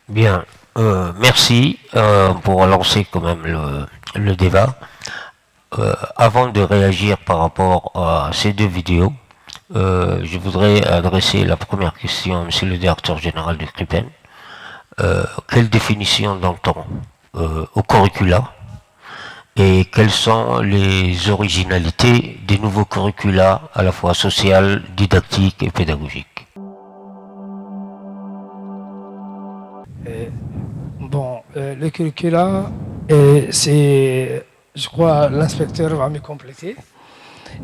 Bien, merci pour lancer quand même le débat. Avant de réagir par rapport à ces deux vidéos, je voudrais adresser la première question à Monsieur le directeur général du CRIPEN. Quelle définition d'entend au curricula et quelles sont les originalités des nouveaux curricula à la fois social, didactique et pédagogique? Euh, le curricula, je crois, l'inspecteur va me compléter.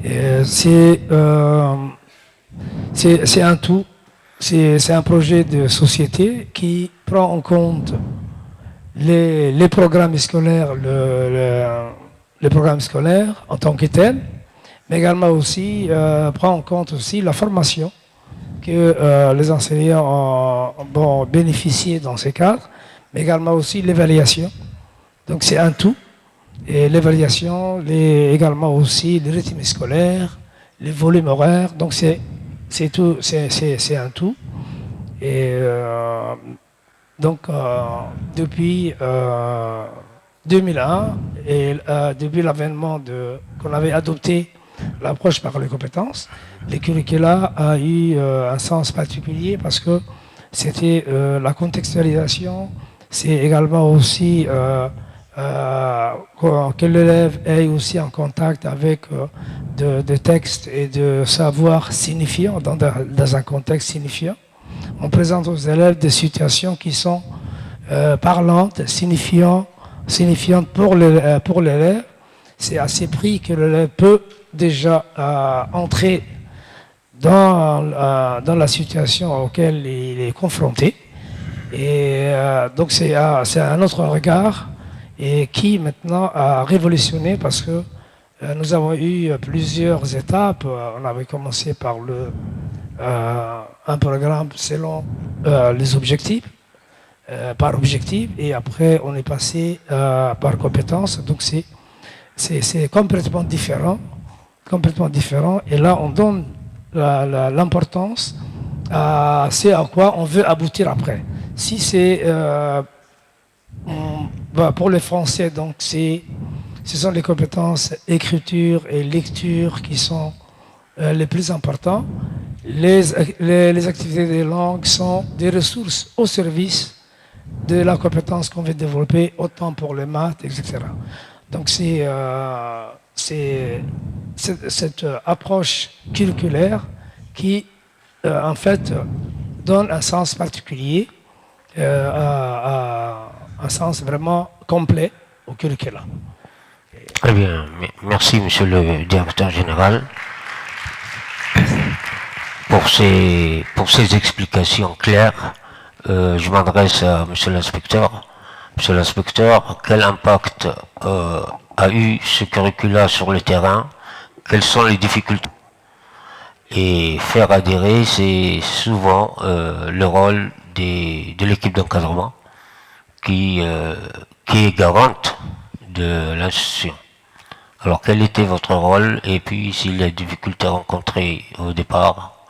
Euh, C'est euh, c'est un tout. C'est un projet de société qui prend en compte les programmes scolaires, les programmes scolaires en tant que tels, mais également aussi prend en compte aussi la formation que les enseignants vont bénéficier dans ces cadres, mais également aussi l'évaluation. Donc c'est un tout. Et l'évaluation, également aussi le rythme scolaire, les volumes horaires. Donc c'est tout, c'est un tout. Et donc depuis 2001 et depuis l'avènement qu'on avait adopté l'approche par les compétences, les curricula a eu un sens particulier parce que c'était la contextualisation, c'est également aussi que l'élève ait aussi en contact avec de textes et de savoirs signifiants dans un contexte signifiant. On présente aux élèves des situations qui sont parlantes, signifiantes pour l'élève. C'est à ces prix que l'élève peut déjà entrer dans la situation auquel il est confronté. Et donc c'est un autre regard et qui maintenant a révolutionné parce que nous avons eu plusieurs étapes. On avait commencé par un programme selon les objectifs, par objectif, et après on est passé par compétences. Donc c'est complètement différent, complètement différent. Et là on donne l'importance à ce à quoi on veut aboutir après. Si c'est pour les Français, donc ce sont les compétences écriture et lecture qui sont les plus importants. Les activités des langues sont des ressources au service de la compétence qu'on veut développer, autant pour les maths, etc. Donc c'est cette approche curriculaire qui, en fait, donne un sens particulier, un sens vraiment complet au curriculum. Très bien, merci Monsieur le directeur général pour ces explications claires. Je m'adresse à Monsieur l'inspecteur. Monsieur l'inspecteur, quel impact a eu ce curricula sur le terrain? Quelles sont les difficultés? Et faire adhérer, c'est souvent le rôle de l'équipe d'encadrement qui est garante de l'institution. Alors, quel était votre rôle? Et puis, si les difficultés rencontrées au départ,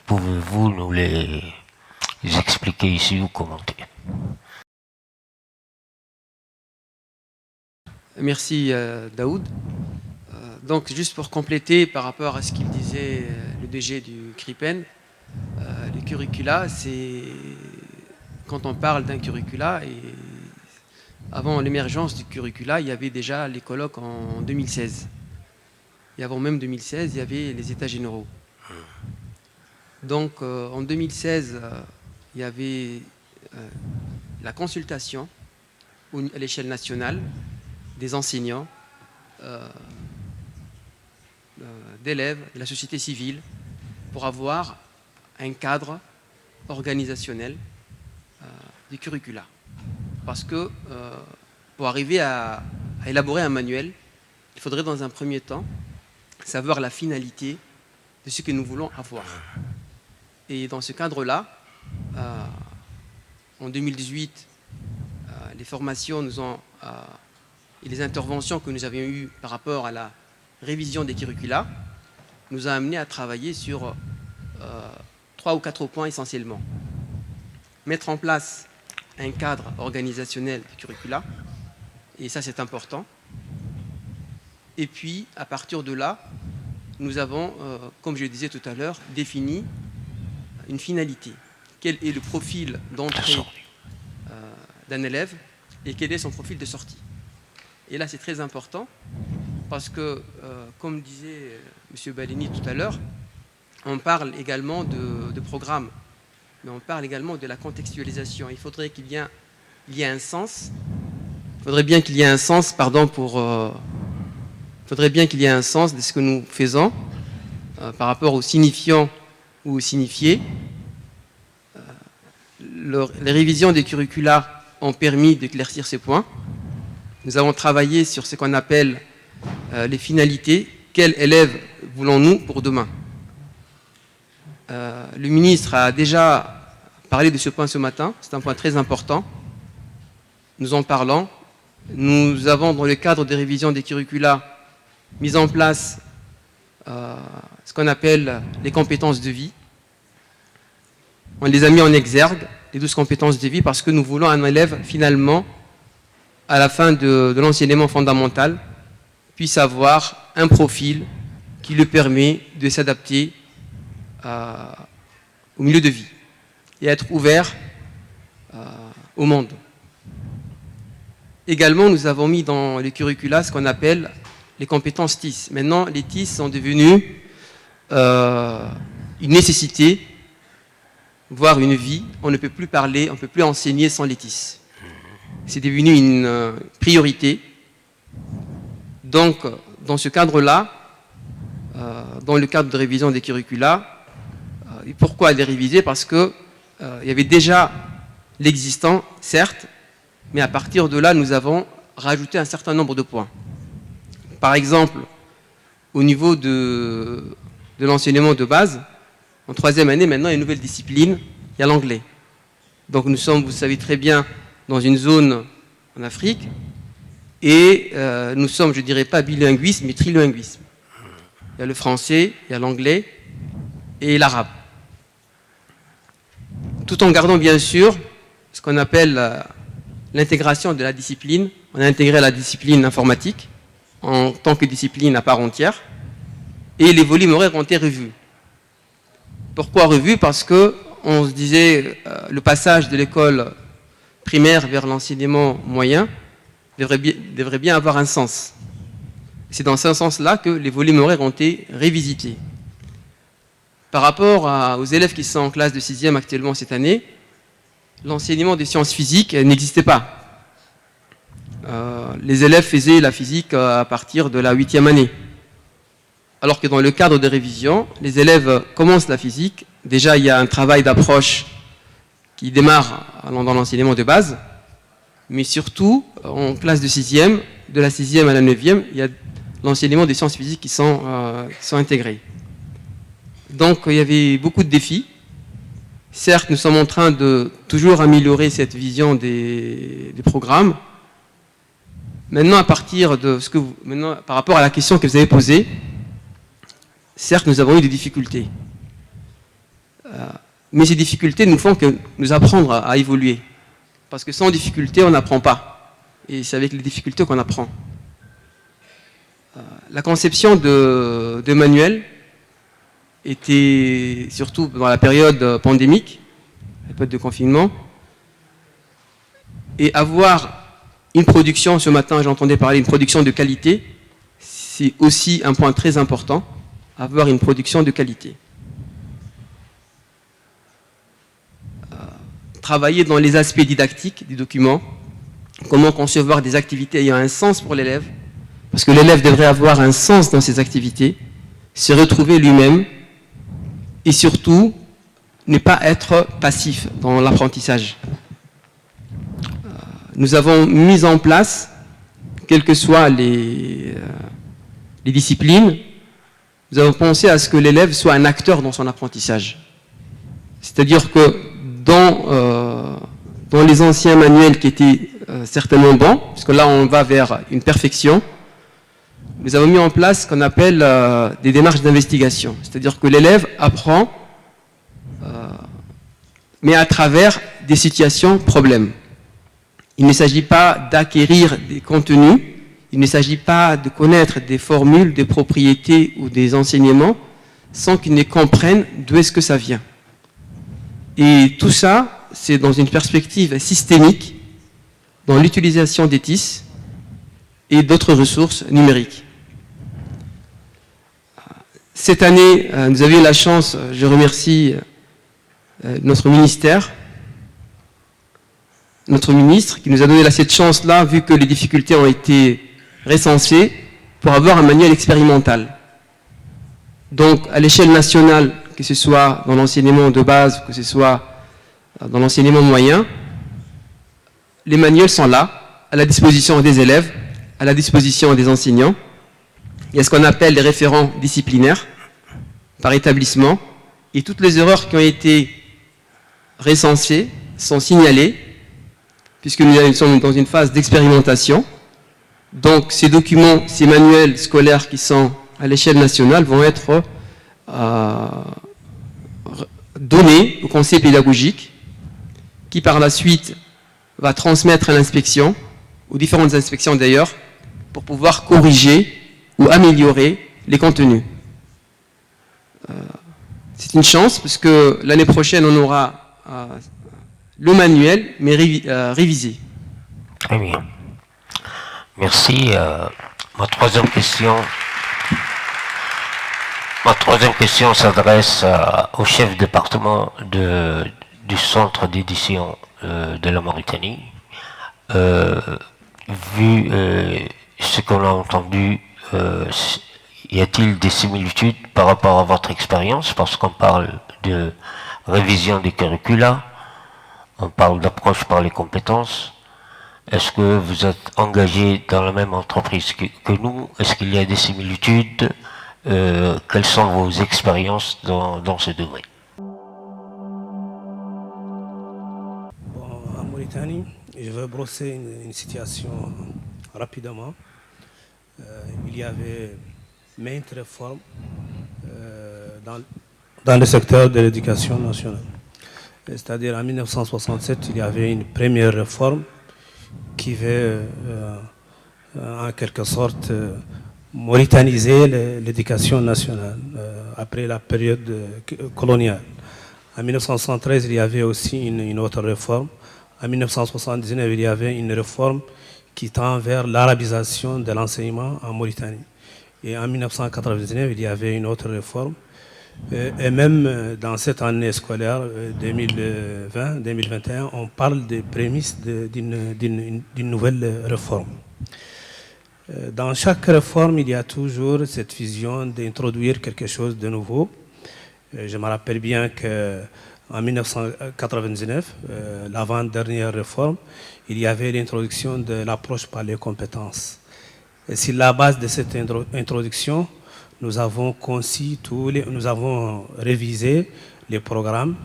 pouvez-vous nous les expliquer ici ou commenter? Merci Daoud. Donc juste pour compléter par rapport à ce qu'il disait le DG du CRIPEN, le curricula, c'est quand on parle d'un curricula, et avant l'émergence du curricula, il y avait déjà les colloques en 2016. Et avant même 2016, il y avait les états généraux. Donc en 2016, il y avait la consultation à l'échelle nationale des enseignants, d'élèves, de la société civile, pour avoir un cadre organisationnel du curricula. Parce que pour arriver à élaborer un manuel, il faudrait dans un premier temps savoir la finalité de ce que nous voulons avoir. Et dans ce cadre-là, en 2018, les formations et les interventions que nous avions eues par rapport à la révision des curricula nous a amené à travailler sur 3 ou 4 points essentiellement. Mettre en place un cadre organisationnel du curricula, et ça c'est important. Et puis, à partir de là, nous avons, comme je le disais tout à l'heure, défini une finalité. Quel est le profil d'entrée d'un élève et quel est son profil de sortie. Et là, c'est très important parce que, comme disait M. Balini tout à l'heure, on parle également de programme, mais on parle également de la contextualisation. Il faudrait qu'il y ait un sens. Il faudrait bien qu'il y ait un sens, faudrait bien qu'il y ait un sens de ce que nous faisons par rapport aux signifiants ou aux signifiés. Les révisions des curricula ont permis d'éclaircir ces points. Nous avons travaillé sur ce qu'on appelle les finalités. Quels élèves voulons-nous pour demain? Le ministre a déjà parlé de ce point ce matin. C'est un point très important. Nous en parlons. Nous avons, dans le cadre des révisions des curricula, mis en place ce qu'on appelle les compétences de vie. On les a mis en exergue, les 12 compétences de vie, parce que nous voulons un élève, finalement, à la fin de l'enseignement fondamental, puisse avoir un profil qui lui permet de s'adapter au milieu de vie et être ouvert au monde. Également, nous avons mis dans les curricula ce qu'on appelle les compétences TIS. Maintenant, les TIS sont devenues une nécessité, voire une vie. On ne peut plus parler, on ne peut plus enseigner sans les TIS. C'est devenu une priorité. Donc, dans ce cadre-là, dans le cadre de révision des curricula, pourquoi les réviser? Parce qu'il y avait déjà l'existant, certes, mais à partir de là, nous avons rajouté un certain nombre de points. Par exemple, au niveau de l'enseignement de base, en 3e année, maintenant, il y a une nouvelle discipline, il y a l'anglais. Donc nous sommes, vous savez très bien, dans une zone en Afrique, et nous sommes, je ne dirais pas bilinguisme, mais trilinguisme. Il y a le français, il y a l'anglais et l'arabe. Tout en gardant bien sûr ce qu'on appelle l'intégration de la discipline. On a intégré la discipline informatique en tant que discipline à part entière, et les volumes horaires ont été revus. Pourquoi revus? Parce qu'on se disait le passage de l'école primaire vers l'enseignement moyen devrait bien avoir un sens. C'est dans ce sens-là que les volumes horaires ont été révisités. Par rapport aux élèves qui sont en classe de 6e actuellement cette année, l'enseignement des sciences physiques n'existait pas. Les élèves faisaient la physique à partir de la 8e année. Alors que dans le cadre de révision, les élèves commencent la physique. Déjà, il y a un travail d'approche qui démarre dans l'enseignement de base, mais surtout, en classe de 6e, de la 6e à la 9e, il y a l'enseignement des sciences physiques qui sont intégrés. Donc, il y avait beaucoup de défis. Certes, nous sommes en train de toujours améliorer cette vision des programmes. Maintenant, par rapport à la question que vous avez posée, certes, nous avons eu des difficultés. Mais ces difficultés nous font que nous apprendre à évoluer. Parce que sans difficulté, on n'apprend pas. Et c'est avec les difficultés qu'on apprend. La conception de manuels était, surtout dans la période pandémique, la période de confinement, et avoir une production, ce matin j'entendais parler d'une production de qualité, c'est aussi un point très important, avoir une production de qualité. Travailler dans les aspects didactiques du document, comment concevoir des activités ayant un sens pour l'élève, parce que l'élève devrait avoir un sens dans ses activités, se retrouver lui-même, et surtout, ne pas être passif dans l'apprentissage. Nous avons mis en place, quelles que soient les disciplines, nous avons pensé à ce que l'élève soit un acteur dans son apprentissage. C'est-à-dire que dans les anciens manuels qui étaient certainement bons, puisque là on va vers une perfection, nous avons mis en place ce qu'on appelle des démarches d'investigation. C'est-à-dire que l'élève apprend, mais à travers des situations problèmes. Il ne s'agit pas d'acquérir des contenus, il ne s'agit pas de connaître des formules, des propriétés ou des enseignements sans qu'ils ne comprennent d'où est-ce que ça vient. Et tout ça, c'est dans une perspective systémique dans l'utilisation des TIS et d'autres ressources numériques. Cette année, nous avions la chance, je remercie notre ministère, notre ministre, qui nous a donné cette chance-là, vu que les difficultés ont été recensées, pour avoir un manuel expérimental. Donc, à l'échelle nationale, que ce soit dans l'enseignement de base, que ce soit dans l'enseignement moyen, les manuels sont là, à la disposition des élèves, à la disposition des enseignants. Il y a ce qu'on appelle les référents disciplinaires par établissement, et toutes les erreurs qui ont été recensées sont signalées, puisque nous sommes dans une phase d'expérimentation. Donc ces documents, ces manuels scolaires qui sont à l'échelle nationale vont être donnés au conseil pédagogique, qui par la suite va transmettre à l'inspection, aux différentes inspections d'ailleurs, pour pouvoir corriger ou améliorer les contenus. C'est une chance, parce que l'année prochaine, on aura le manuel, mais révisé. Très bien. Merci. Ma troisième question s'adresse au chef département du centre d'édition de la Mauritanie. Vu ce qu'on a entendu, y a-t-il des similitudes par rapport à votre expérience? Parce qu'on parle de révision des curricula, on parle d'approche par les compétences. Est-ce que vous êtes engagé dans la même entreprise que nous? Est-ce qu'il y a des similitudes? Quelles sont vos expériences dans ce domaine? En Mauritanie, je vais brosser une situation rapidement. Il y avait maintes réformes dans le secteur de l'éducation nationale. C'est-à-dire en 1967, il y avait une première réforme qui veut en quelque sorte mauritaniser l'éducation nationale après la période coloniale. En 1973, il y avait aussi une autre réforme. En 1979, il y avait une réforme qui tend vers l'arabisation de l'enseignement en Mauritanie. Et en 1999, il y avait une autre réforme. Et même dans cette année scolaire 2020-2021, on parle des prémices d'une nouvelle réforme. Dans chaque réforme, il y a toujours cette vision d'introduire quelque chose de nouveau. Je me rappelle bien qu'en 1999, l'avant-dernière réforme, il y avait l'introduction de l'approche par les compétences. Et sur la base de cette introduction, nous avons révisé les programmes,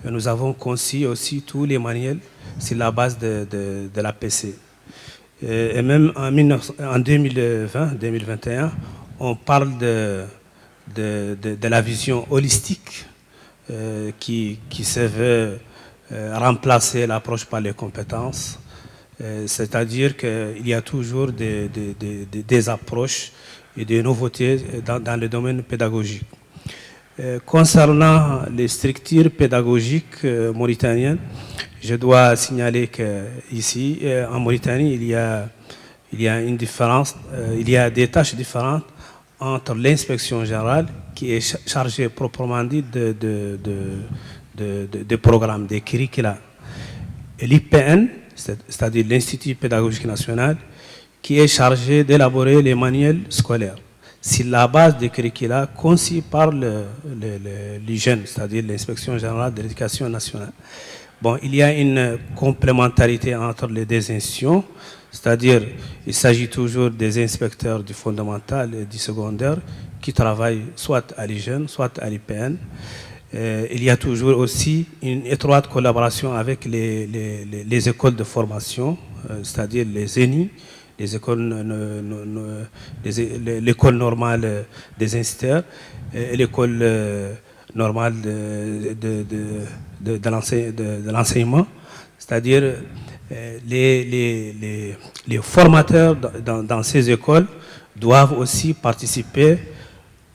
et nous avons conçu aussi tous les manuels sur la base de la PC. Et même en 2020-2021, on parle de la vision holistique qui se veut remplacer l'approche par les compétences. C'est-à-dire qu'il y a toujours des approches et des nouveautés dans le domaine pédagogique. Concernant les structures pédagogiques mauritaniennes, je dois signaler qu'ici, en Mauritanie, il y a une différence, il y a des tâches différentes entre l'inspection générale, qui est chargée proprement dit de programmes, des curricula, et l'IPN, c'est-à-dire l'Institut pédagogique national, qui est chargé d'élaborer les manuels scolaires. C'est la base des curricula conçus par l'IGEN, c'est-à-dire l'Inspection générale de l'éducation nationale. Bon, il y a une complémentarité entre les deux institutions, c'est-à-dire il s'agit toujours des inspecteurs du fondamental et du secondaire qui travaillent soit à l'IGEN, soit à l'IPN. Il y a toujours aussi une étroite collaboration avec les écoles de formation, c'est-à-dire les ENI, l'école normale des instituteurs et l'école normale de l'enseignement. C'est-à-dire les formateurs dans ces écoles doivent aussi participer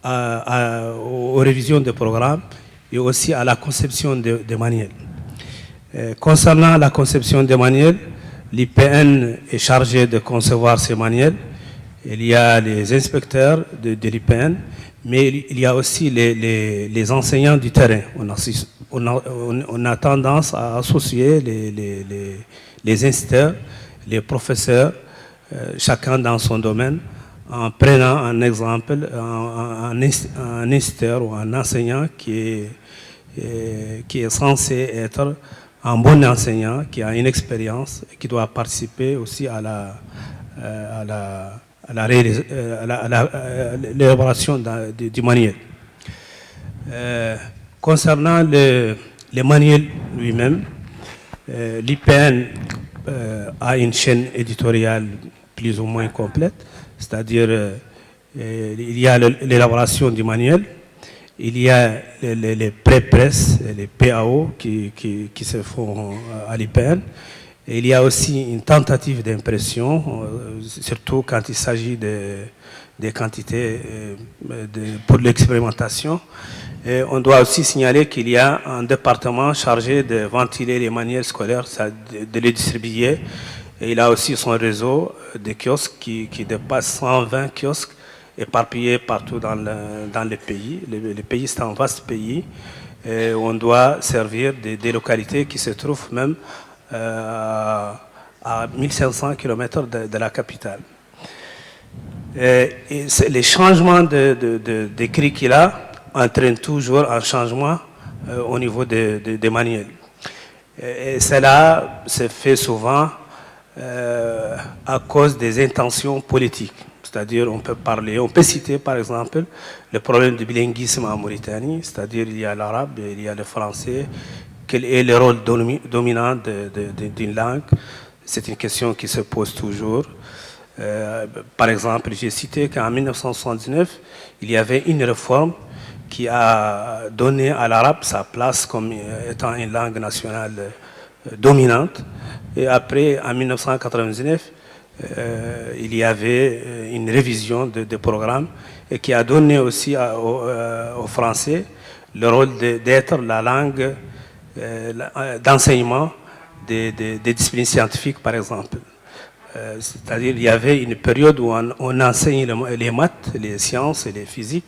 aux révisions des programmes et aussi à la conception des manuels. Concernant la conception des manuels, l'IPN est chargé de concevoir ces manuels. Il y a les inspecteurs de l'IPN, mais il y a aussi les enseignants du terrain. On a tendance à associer les instituteurs, les professeurs, chacun dans son domaine, en prenant un exemple, un instituteur ou un enseignant qui est censé être un bon enseignant, qui a une expérience et qui doit participer aussi à l'élaboration du manuel. Concernant le manuel lui-même, l'IPN a une chaîne éditoriale plus ou moins complète, c'est-à-dire il y a l'élaboration du manuel, il y a les pré-press, les PAO qui se font à l'IPN. Et il y a aussi une tentative d'impression, surtout quand il s'agit des quantités pour l'expérimentation. Et on doit aussi signaler qu'il y a un département chargé de ventiler les manuels scolaires, de les distribuer. Et il a aussi son réseau de kiosques qui dépasse 120 kiosques éparpillés partout dans le pays. Le pays, c'est un vaste pays. Et on doit servir des localités qui se trouvent même à 1500 km de la capitale. Et les changements de curricula entraînent toujours un changement au niveau des manuels. Et cela se fait souvent à cause des intentions politiques. C'est-à-dire, on peut citer par exemple le problème du bilinguisme en Mauritanie, c'est-à-dire il y a l'arabe et il y a le français. Quel est le rôle dominant d'une langue? C'est une question qui se pose toujours. Par exemple, j'ai cité qu'en 1979, il y avait une réforme qui a donné à l'arabe sa place comme étant une langue nationale dominante. Et après, en 1999, il y avait une révision de programme et qui a donné aussi au français le rôle d'être la langue d'enseignement des disciplines scientifiques, par exemple. C'est-à-dire il y avait une période où on enseigne les maths, les sciences et les physiques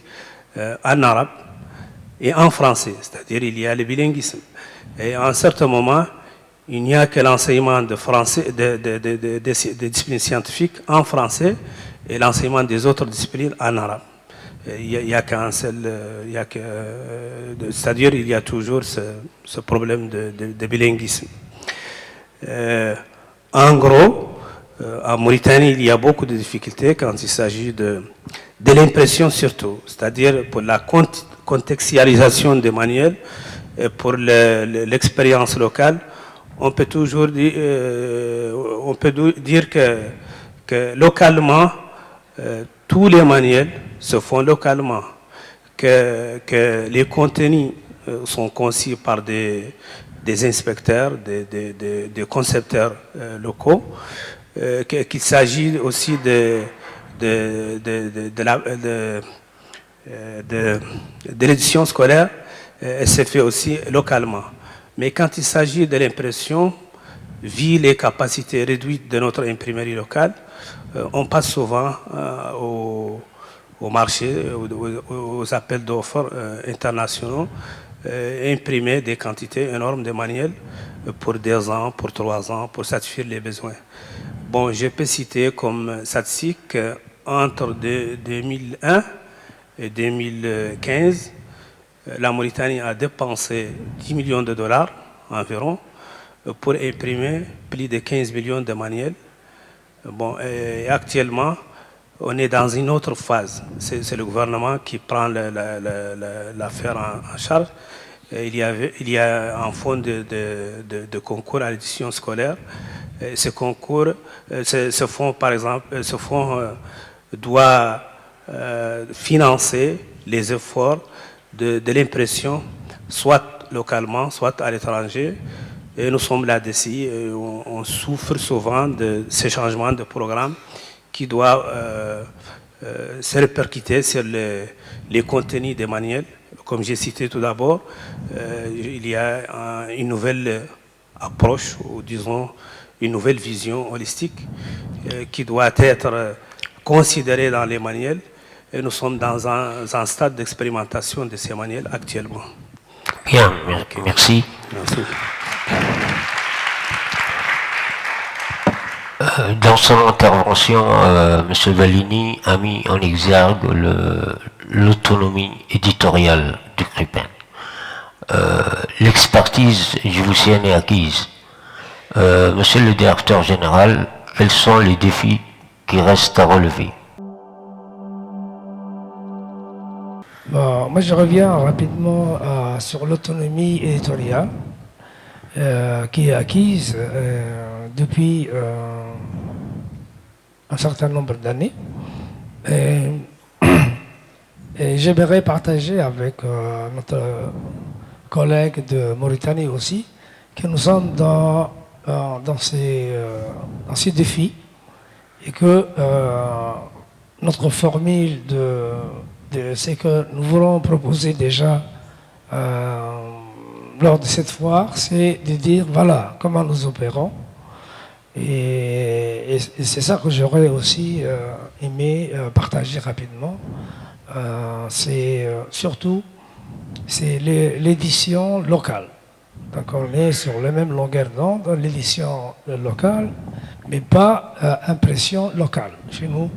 en arabe et en français. C'est-à-dire il y a le bilinguisme. Et à un certain moment, il n'y a que l'enseignement de français, des disciplines scientifiques en français et l'enseignement des autres disciplines en arabe. Il n'y a qu'un seul, c'est-à-dire il y a toujours ce problème de bilinguisme. En gros, en Mauritanie, il y a beaucoup de difficultés quand il s'agit de l'impression surtout, c'est-à-dire pour la contextualisation des manuels et pour l'expérience locale. On peut toujours dire, que localement, tous les manuels se font localement, que les contenus sont conçus par des inspecteurs, des concepteurs locaux, qu'il s'agit aussi de l'édition scolaire, elle se fait aussi localement. Mais quand il s'agit de l'impression, vu les capacités réduites de notre imprimerie locale, on passe souvent au marché, aux appels d'offres internationaux, imprimer des quantités énormes de manuels pour 2 ans, pour 3 ans, pour satisfaire les besoins. Bon, je peux citer comme statistique entre 2001 et 2015, la Mauritanie a dépensé 10 millions de dollars environ pour imprimer plus de 15 millions de manuels. Bon, et actuellement, on est dans une autre phase. C'est le gouvernement qui prend l'affaire en charge. Et il y a un fonds de concours à l'édition scolaire. Et ce concours, ce fonds, par exemple, ce fonds doit financer les efforts de l'impression, soit localement, soit à l'étranger, Et nous sommes là-dessus et on souffre souvent de ces changements de programme qui doivent se répercuter sur les contenus des manuels. Comme j'ai cité tout d'abord, il y a une nouvelle approche, ou disons une nouvelle vision holistique qui doit être considérée dans les manuels. Et nous sommes dans un stade d'expérimentation de ces manuels actuellement. Bien, merci. Merci. Dans son intervention, M. Vallini a mis en exergue l'autonomie éditoriale du CRUPEN. L'expertise djiboutienne est acquise. Monsieur le directeur général, quels sont les défis qui restent à relever? Bon, moi, je reviens rapidement sur l'autonomie éditoriale qui est acquise depuis un certain nombre d'années. Et j'aimerais partager avec notre collègue de Mauritanie aussi que nous sommes dans ces défis et que notre formule c'est que nous voulons proposer déjà lors de cette foire, c'est de dire voilà comment nous opérons. Et c'est ça que j'aurais aussi aimé partager rapidement. Surtout, c'est l'édition locale. Donc on est sur la même longueur d'onde, l'édition locale, mais pas impression locale. Chez nous,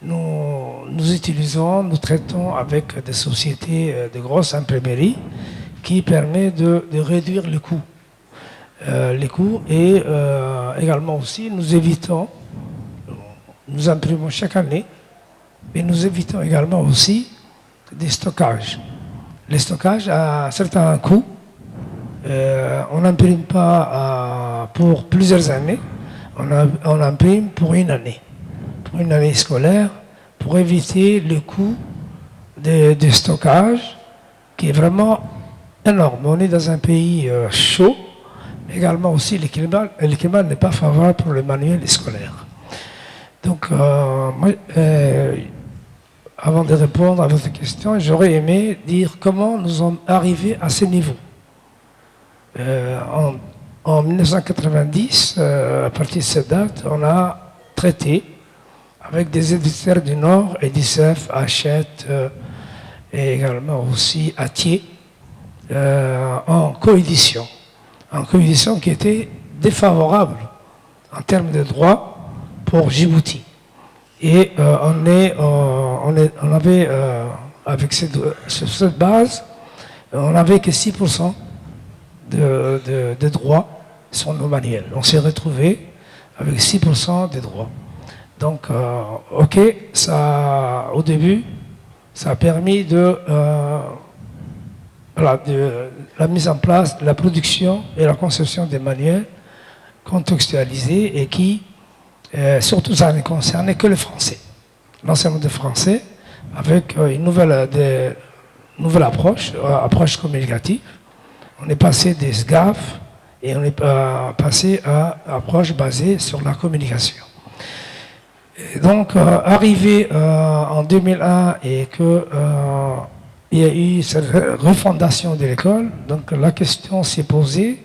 nous traitons avec des sociétés de grosses imprimeries qui permet de réduire les coûts. Et également aussi, nous imprimons chaque année, mais nous évitons également aussi des stockages. Les stockages à certains coûts, on n'imprime pas pour plusieurs années, on imprime pour une année scolaire, pour éviter le coût de stockage qui est vraiment énorme. On est dans un pays chaud, mais également aussi le climat n'est pas favorable pour le manuel scolaire. Donc, avant de répondre à votre question, j'aurais aimé dire comment nous sommes arrivés à ce niveau. En 1990, à partir de cette date, on a traité avec des éditeurs du Nord, Edicef, Hachette et également aussi Atier, en coédition. En coédition qui était défavorable en termes de droits pour Djibouti. Et on avait, avec cette base, on n'avait que 6% de droits sur nos manuels. On s'est retrouvé avec 6% de droits. Donc, ok, ça, au début, ça a permis de la mise en place de la production et la conception des manuels contextualisés et qui, surtout, ça ne concernait que le français. L'enseignement de français avec une nouvelle approche communicative. On est passé des SGAF et on est passé à approche basée sur la communication. Et donc, arrivé en 2001 et que il y a eu cette refondation de l'école, donc la question s'est posée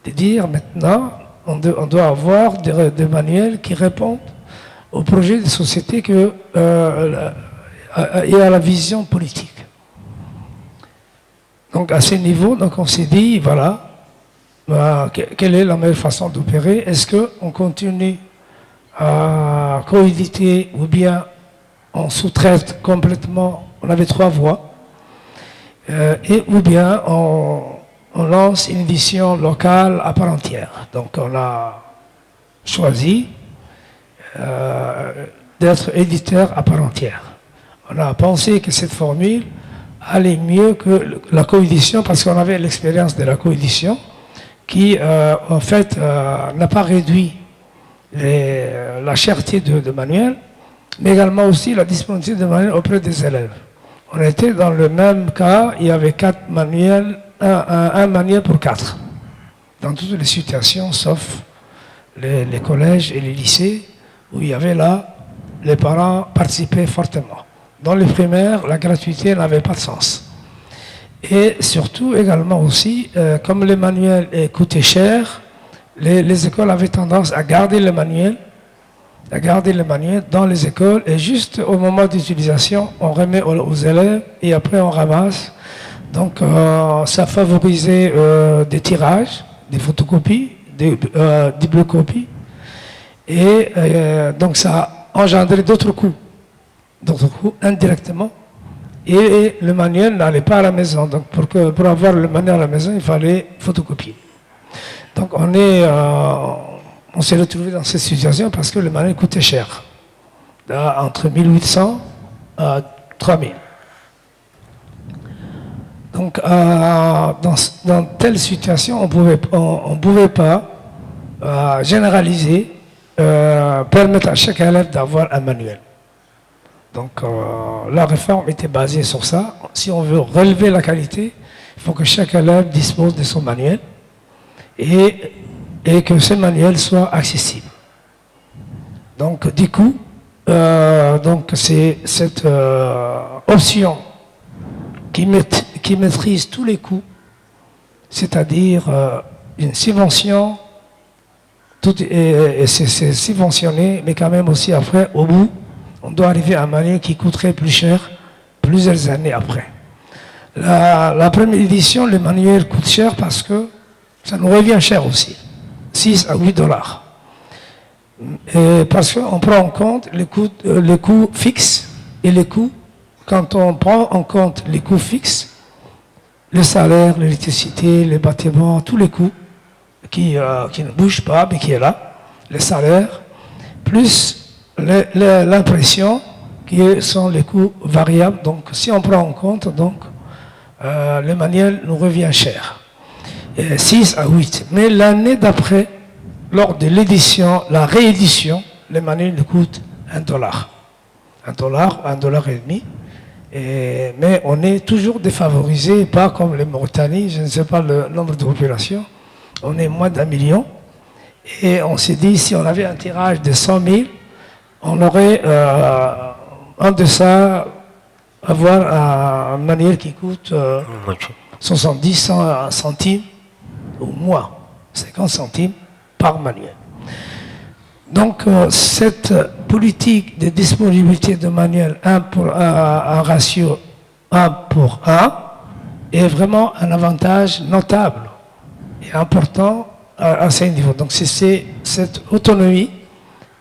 de dire maintenant, on doit avoir des manuels qui répondent au projet de société et à la vision politique. Donc à ce niveau, donc on s'est dit, voilà, quelle est la meilleure façon d'opérer? Est-ce qu'on continue à coéditer ou bien on sous-traite complètement? On avait 3 voies. Ou bien on lance une édition locale à part entière. Donc on a choisi d'être éditeur à part entière. On a pensé que cette formule allait mieux que la coédition parce qu'on avait l'expérience de la coédition qui en fait n'a pas réduit la cherté de manuel, mais également aussi la disponibilité de manuel auprès des élèves. On était dans le même cas, il y avait 4 manuels, un manuel pour 4. dans toutes les situations, sauf les collèges et les lycées, où il y avait là, les parents participaient fortement. Dans les primaires, la gratuité n'avait pas de sens. Et surtout également aussi, comme les manuels coûtaient cher, les écoles avaient tendance à garder les manuels dans les écoles, et juste au moment d'utilisation, on remet aux élèves et après on ramasse. Donc ça favorisait des tirages, des photocopies, des bibliocopies, et donc ça a engendré d'autres coûts indirectement. Et le manuel n'allait pas à la maison. Donc pour avoir le manuel à la maison, il fallait photocopier. Donc on s'est retrouvé dans cette situation parce que le manuel coûtait cher, entre 1800 à 3000. Donc dans telle situation, on ne pouvait pas généraliser, permettre à chaque élève d'avoir un manuel. Donc la réforme était basée sur ça. Si on veut relever la qualité, il faut que chaque élève dispose de son manuel et que ce manuel soit accessible. Donc du coup, c'est cette option qui maîtrise tous les coûts, c'est-à-dire une subvention, c'est subventionné, mais quand même aussi après, au bout, on doit arriver à un manuel qui coûterait plus cher plusieurs années après. La première édition, le manuel coûte cher parce que ça nous revient cher aussi, 6 à 8 dollars. Et parce qu'on prend en compte les coûts fixes et les coûts, quand on prend en compte les coûts fixes, le salaire, l'électricité, les bâtiments, tous les coûts qui ne bougent pas mais qui est là, les salaires, plus l'impression qui sont les coûts variables. Donc si on prend en compte, le manuel nous revient cher, 6 à 8. Mais l'année d'après, lors de l'édition, la réédition, le manuel nous coûte $1, $1,50. Mais on est toujours défavorisé, pas comme les Mauritanie, je ne sais pas le nombre de population, on est moins d'1 million. Et on s'est dit, si on avait un tirage de 100 000, on aurait en deçà avoir un manuel qui coûte 70 centimes au mois, 50 centimes par manuel. Donc cette politique de disponibilité de manuel un ratio 1 pour 1 est vraiment un avantage notable et important à ce niveau. Donc c'est cette autonomie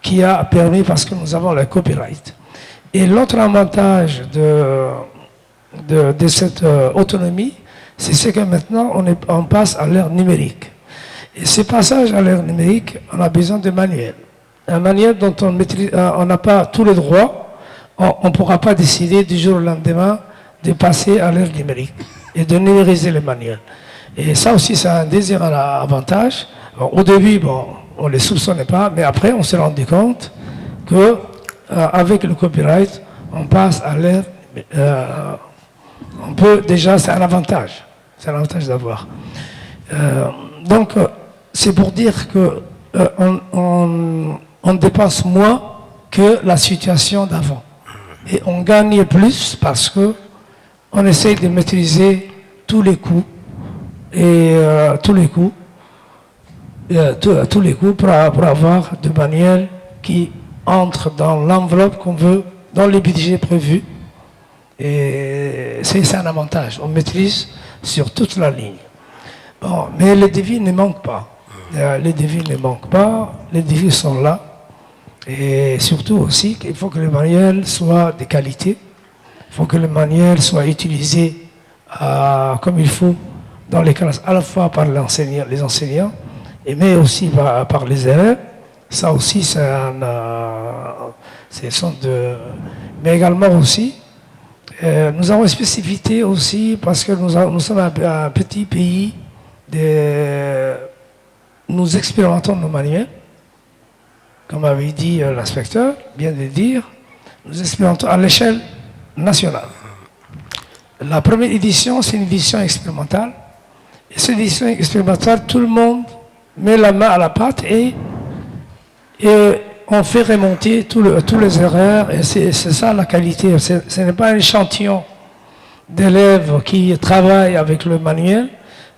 qui a permis, parce que nous avons le copyright. Et l'autre avantage de cette autonomie, c'est que maintenant on passe à l'ère numérique. Et ce passage à l'ère numérique, on a besoin de manuels. Un manuel dont on n'a pas tous les droits, on ne pourra pas décider du jour au lendemain de passer à l'ère numérique et de numériser les manuels. Et ça aussi, c'est un deuxième avantage. Au début, on ne les soupçonnait pas, mais après, on s'est rendu compte qu'avec le copyright, on passe à l'ère. On peut déjà, c'est un avantage. C'est un avantage d'avoir. Donc, c'est pour dire qu'on dépense moins que la situation d'avant. Et on gagne plus parce qu'on essaye de maîtriser tous les coûts tous les coûts pour avoir des manuels qui entrent dans l'enveloppe qu'on veut, dans les budgets prévus. Et c'est un avantage. On maîtrise sur toute la ligne. Bon, mais les devis ne manquent pas. Les devis ne manquent pas. Les devis sont là. Et surtout aussi qu'il faut que le manuel soit de qualité. Il faut que le manuel soit utilisé comme il faut dans les classes, à la fois par les enseignants, mais aussi par les élèves. Ça aussi, mais également aussi, nous avons une spécificité aussi parce que nous sommes un petit pays, nous expérimentons nos manuels, comme avait dit l'inspecteur, bien de dire, nous expérimentons à l'échelle nationale. La première édition, c'est une édition expérimentale. Et cette édition expérimentale, tout le monde met la main à la pâte et on fait remonter tous les erreurs. Et c'est ça la qualité. Ce n'est pas un échantillon d'élèves qui travaillent avec le manuel,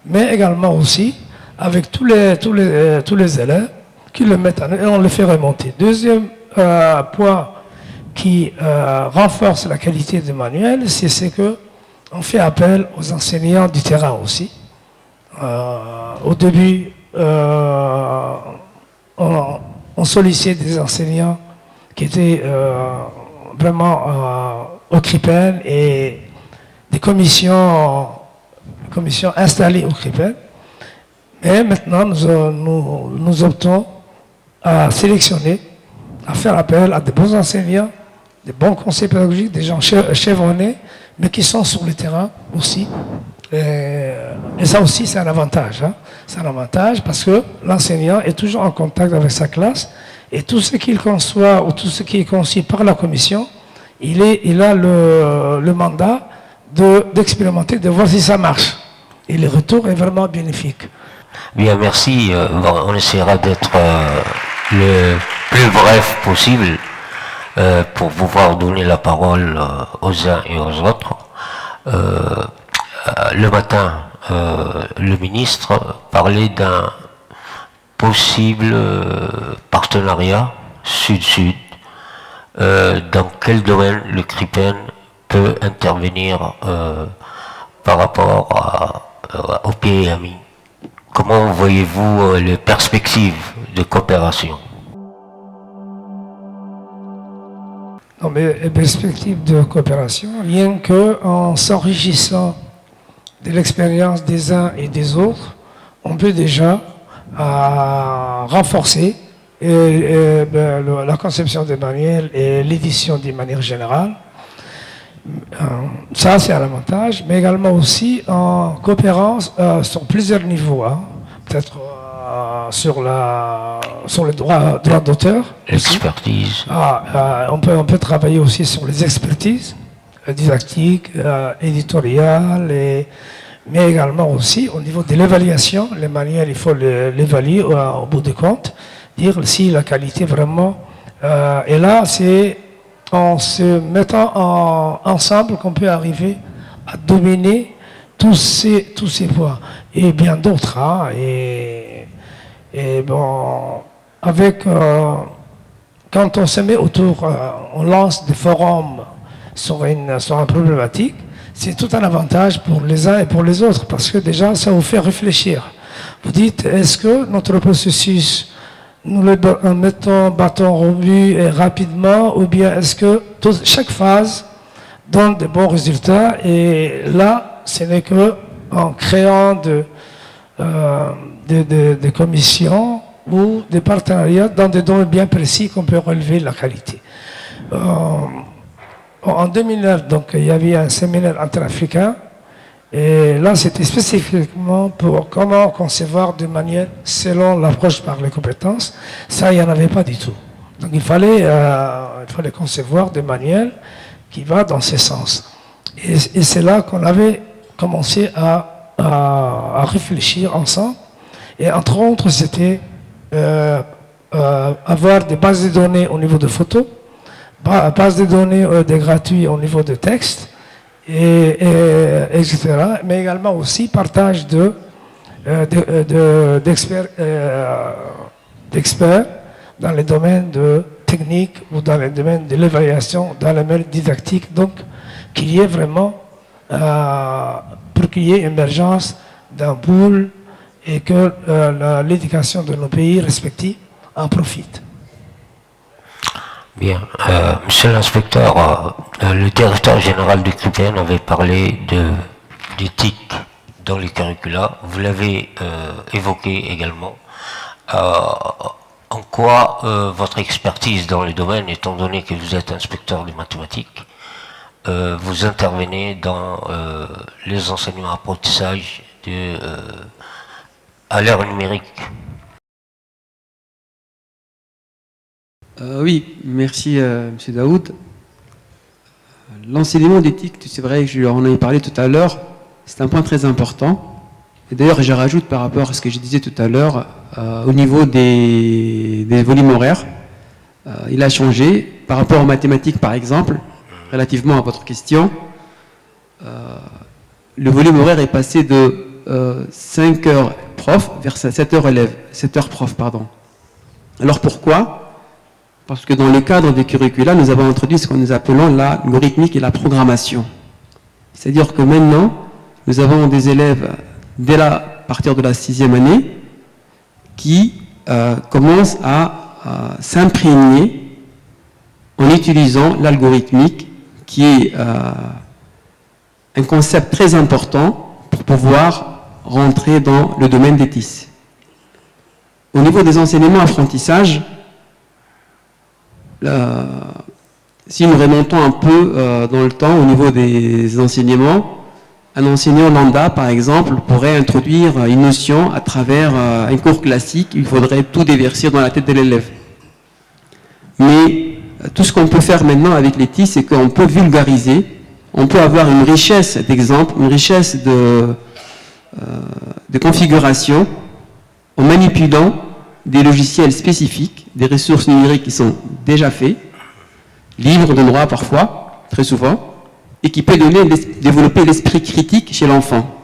mais également aussi avec tous les élèves qui le mettent en œuvre et on le fait remonter. Deuxième point qui renforce la qualité du manuel, c'est que on fait appel aux enseignants du terrain aussi. Au début, on sollicitait des enseignants qui étaient vraiment au CRIPEN et des commissions installées au CRIPEN. Mais maintenant, nous optons à sélectionner, à faire appel à des bons enseignants, des bons conseils pédagogiques, des gens chevronnés, mais qui sont sur le terrain aussi. Et ça aussi, c'est un avantage. Hein. C'est un avantage parce que l'enseignant est toujours en contact avec sa classe et tout ce qu'il conçoit ou tout ce qui est conçu par la commission, il a le mandat d'expérimenter, de voir si ça marche. Et le retour est vraiment bénéfique. Bien, merci. On essaiera d'être le plus bref possible pour pouvoir donner la parole aux uns et aux autres. Le matin, le ministre parlait d'un possible partenariat sud-sud. Dans quel domaine le CRIPEN peut intervenir par rapport au PMI? Comment voyez-vous les perspectives de coopération? Non, mais les perspectives de coopération, rien qu'en s'enrichissant de l'expérience des uns et des autres, on peut déjà renforcer la conception des manuels et l'édition d'une manière générale. Ça, c'est un avantage, mais également aussi en coopérant sur plusieurs niveaux. Hein. Peut-être sur le droit d'auteur. L'expertise. On peut travailler aussi sur les expertises didactiques, éditoriales, mais également aussi au niveau de l'évaluation. Les manuels, il faut l'évaluer au bout du compte, dire si la qualité vraiment... et là, c'est en se mettant ensemble qu'on peut arriver à dominer tous ces points et bien d'autres. Hein, et bon, quand on se met autour, on lance des forums sur une problématique, c'est tout un avantage pour les uns et pour les autres parce que déjà ça vous fait réfléchir. Vous dites, est-ce que notre processus nous le mettons bâton rompu et rapidement, ou bien est-ce que chaque phase donne de bons résultats? Et là, ce n'est que en créant des commissions ou des partenariats dans des domaines bien précis qu'on peut relever la qualité. En 2009, donc, il y avait un séminaire interafricain. Et là, c'était spécifiquement pour comment concevoir des manuels selon l'approche par les compétences. Ça, il n'y en avait pas du tout. Donc, il fallait concevoir des manuels qui vont dans ce sens. Et c'est là qu'on avait commencé à réfléchir ensemble. Et entre autres, c'était avoir des bases de données au niveau de photos, bases de données des gratuits au niveau de texte, etc. Mais également aussi partage d'experts dans les domaines de technique ou dans les domaines de l'évaluation, dans les domaines didactiques. Donc, qu'il y ait vraiment, pour qu'il y ait émergence d'un pool et que l'éducation de nos pays respectifs en profite. Bien. Monsieur l'inspecteur, le directeur général du CRIPEN avait parlé d'éthique dans les curricula. Vous l'avez évoqué également. En quoi votre expertise dans le domaine, étant donné que vous êtes inspecteur de mathématiques, vous intervenez dans les enseignements apprentissage à l'ère numérique? Oui, merci M. Daoud. L'enseignement d'éthique, c'est vrai, on en avait parlé tout à l'heure, c'est un point très important. Et d'ailleurs, je rajoute par rapport à ce que je disais tout à l'heure, au niveau des volumes horaires, il a changé par rapport aux mathématiques, par exemple, relativement à votre question. Le volume horaire est passé de 5 heures prof vers 7 heures élèves, 7 heures prof, pardon. Alors pourquoi? Parce que dans le cadre des curricula, nous avons introduit ce que nous appelons l'algorithmique et la programmation. C'est-à-dire que maintenant, nous avons des élèves dès à partir de la 6e année qui commencent à s'imprégner en utilisant l'algorithmique qui est un concept très important pour pouvoir rentrer dans le domaine des TIS. Au niveau des enseignements-apprentissages, si nous remontons un peu dans le temps au niveau des enseignements, un enseignant lambda, par exemple, pourrait introduire une notion à travers un cours classique, il faudrait tout déverser dans la tête de l'élève. Mais tout ce qu'on peut faire maintenant avec les TIS, c'est qu'on peut vulgariser, on peut avoir une richesse d'exemples, une richesse de configuration, en manipulant des logiciels spécifiques, des ressources numériques qui sont déjà faits, libres de droit parfois, très souvent, et qui peut développer l'esprit critique chez l'enfant.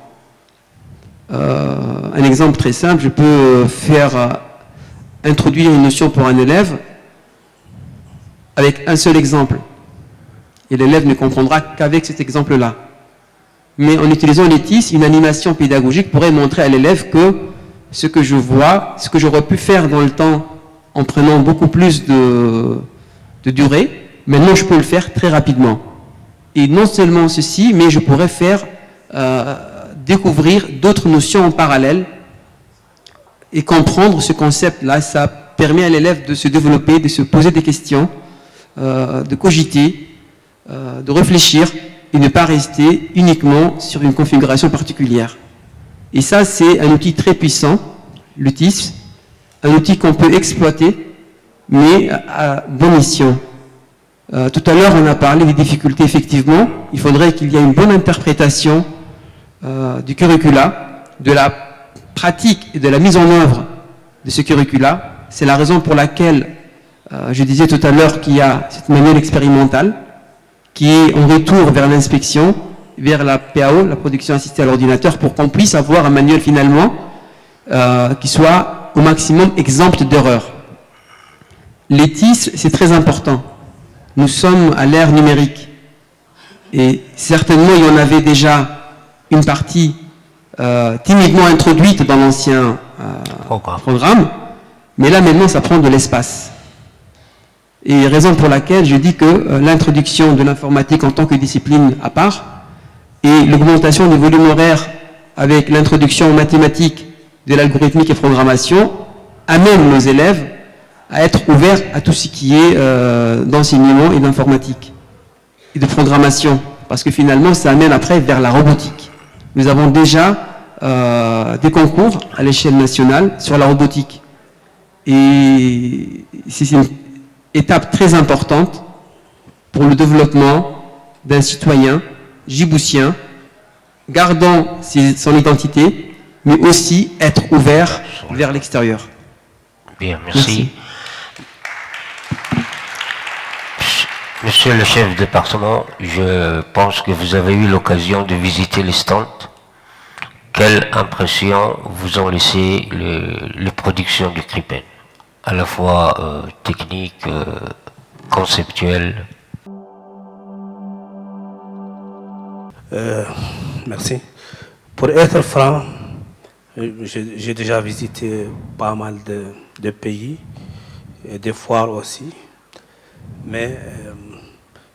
Un exemple très simple, je peux faire introduire une notion pour un élève avec un seul exemple. Et l'élève ne comprendra qu'avec cet exemple-là. Mais en utilisant les TIS, une animation pédagogique pourrait montrer à l'élève que ce que je vois, ce que j'aurais pu faire dans le temps en prenant beaucoup plus de durée, maintenant je peux le faire très rapidement. Et non seulement ceci, mais je pourrais faire découvrir d'autres notions en parallèle et comprendre ce concept-là. Ça permet à l'élève de se développer, de se poser des questions, de cogiter, de réfléchir et ne pas rester uniquement sur une configuration particulière. Et ça, c'est un outil très puissant, le TIS, un outil qu'on peut exploiter, mais à bon escient. Tout à l'heure, on a parlé des difficultés, effectivement. Il faudrait qu'il y ait une bonne interprétation du curricula, de la pratique et de la mise en œuvre de ce curricula. C'est la raison pour laquelle je disais tout à l'heure qu'il y a cette manuel expérimentale qui est en retour vers l'inspection, vers la PAO, la production assistée à l'ordinateur, pour qu'on puisse avoir un manuel finalement qui soit au maximum exempt d'erreurs. Les TIS, c'est très important. Nous sommes à l'ère numérique et certainement il y en avait déjà une partie timidement introduite dans l'ancien programme, mais là maintenant ça prend de l'espace. Et raison pour laquelle je dis que l'introduction de l'informatique en tant que discipline à part et l'augmentation du volume horaire avec l'introduction en mathématiques de l'algorithmique et programmation amène nos élèves à être ouverts à tout ce qui est d'enseignement et d'informatique et de programmation, parce que finalement ça amène après vers la robotique. Nous avons déjà des concours à l'échelle nationale sur la robotique et c'est une étape très importante pour le développement d'un citoyen djiboutien gardant son identité, mais aussi être ouvert vers l'extérieur. Bien, merci. Monsieur le chef de département, je pense que vous avez eu l'occasion de visiter les stands. Quelle impression vous ont laissé les productions du CRIPEN, à la fois technique, conceptuelle? Merci. Pour être franc, j'ai déjà visité pas mal de pays, et des foires aussi, mais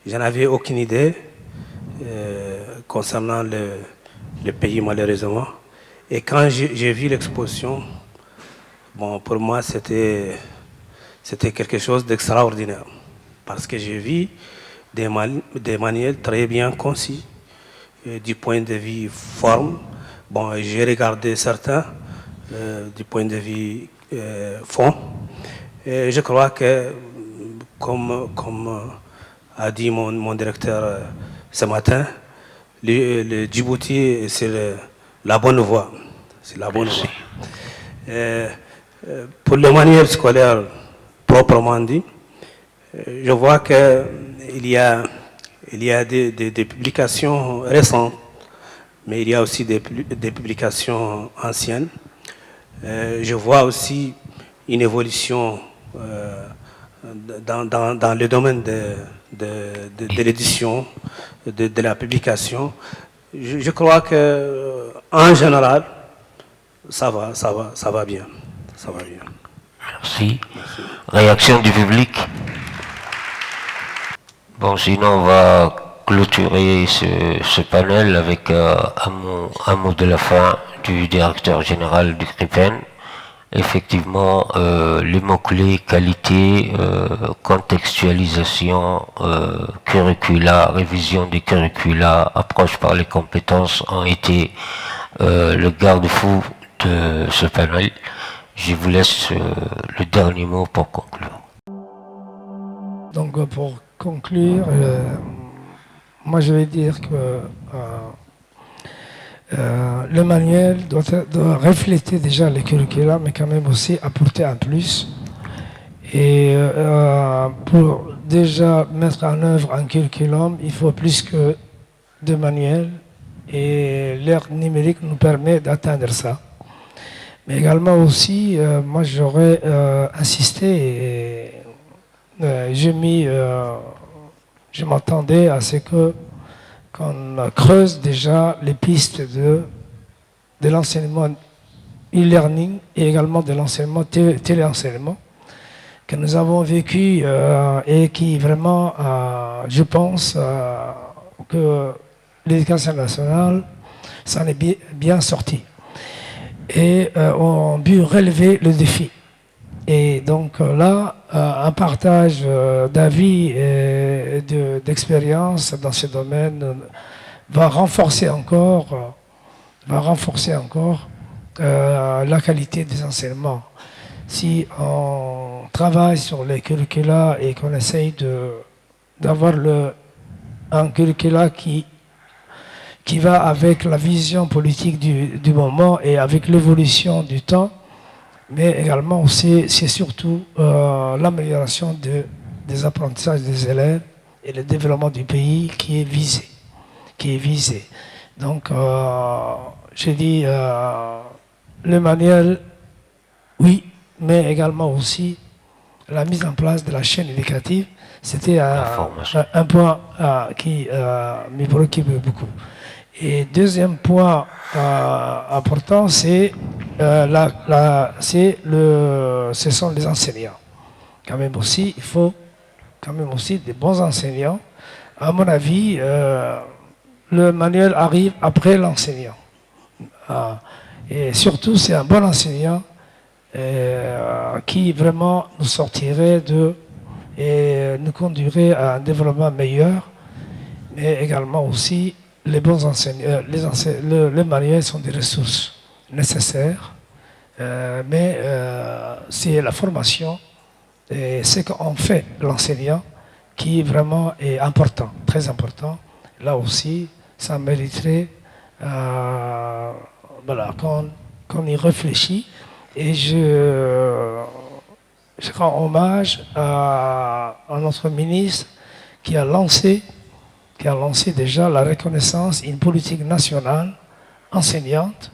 je n'avais aucune idée concernant le pays, malheureusement. Et quand j'ai vu l'exposition, bon, pour moi c'était quelque chose d'extraordinaire, parce que j'ai vu des manuels très bien concis du point de vue forme. Bon, j'ai regardé certains du point de vue fond. Et je crois que, comme a dit mon directeur ce matin, le Djibouti, c'est la bonne voie. C'est la bonne voie. Pour le manuel scolaire proprement dit, je vois qu'il y a des publications récentes, mais il y a aussi des publications anciennes. Je vois aussi une évolution dans le domaine de l'édition, de la publication. Je crois que en général, ça va bien. Ça va bien. Merci. Réaction du public? Bon, sinon on va clôturer ce panel avec un mot de la fin du directeur général du CRIPEN. Effectivement, les mots-clés, qualité, contextualisation, curricula, révision des curricula, approche par les compétences ont été le garde-fou de ce panel. Je vous laisse le dernier mot pour conclure. Donc pour conclure, moi je vais dire que le manuel doit refléter déjà les curricula, mais quand même aussi apporter un plus. Et pour déjà mettre en œuvre un curriculum, il faut plus que de manuels, et l'ère numérique nous permet d'atteindre ça. Mais également aussi, moi j'aurais insisté, et je m'attendais à ce qu'on creuse déjà les pistes de l'enseignement e-learning et également de l'enseignement téléenseignement que nous avons vécu et qui vraiment, je pense que l'éducation nationale s'en est bien sortie et ont pu relever le défi. Et donc là, un partage d'avis et d'expérience dans ce domaine va renforcer encore la qualité des enseignements. Si on travaille sur les curricula et qu'on essaye d'avoir un curricula qui va avec la vision politique du moment et avec l'évolution du temps, mais également aussi, c'est surtout l'amélioration des apprentissages des élèves et le développement du pays qui est visé. Donc, j'ai dit le manuel, oui, mais également aussi la mise en place de la chaîne éducative, c'était un point qui me préoccupe beaucoup. Et deuxième point important, ce sont les enseignants. Quand même aussi, il faut quand même aussi des bons enseignants. À mon avis, le manuel arrive après l'enseignant. Et surtout, c'est un bon enseignant qui vraiment nous sortirait et nous conduirait à un développement meilleur, mais également aussi les bons enseignants. Les manuels sont des ressources nécessaires, mais c'est la formation et ce qu'on fait l'enseignant qui vraiment est important, très important. Là aussi, ça mériterait qu'on y réfléchit. Et je rends hommage à notre ministre qui a lancé déjà la reconnaissance, une politique nationale enseignante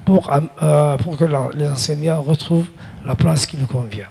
pour que les enseignants retrouvent la place qui nous convient.